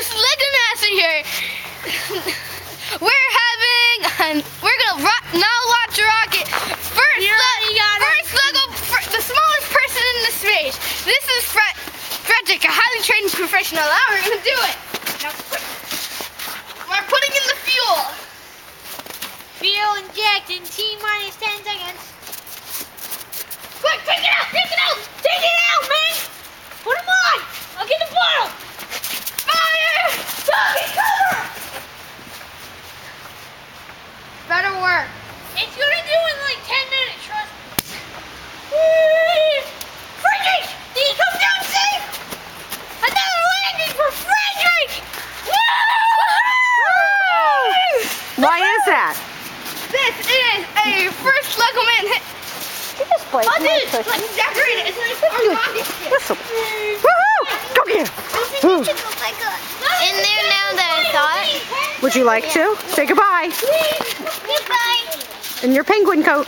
this is Lego Master here. We're gonna now launch a rocket. First Lego, the smallest person in the space. This is Frederick, a highly trained professional. Now we're gonna do it. Now, we're putting in the fuel. Fuel inject in T-minus 10 seconds. Quick, take it out, take it out, take it out, man. Put them on. I'll get the bottle. Fire! Tommy, cover! Better work. It's gonna do in like 10 minutes, trust me. Frederick! Did he come down safe? Another landing for Frederick! Why is that? This is a first Lego Man hit. This place Oh, is dude, nice. let's decorate it. It's like a rocket ship. Whistle. Woohoo! Go get it. In there now that I saw it. Would you like to? Say goodbye Goodbye. in your penguin coat.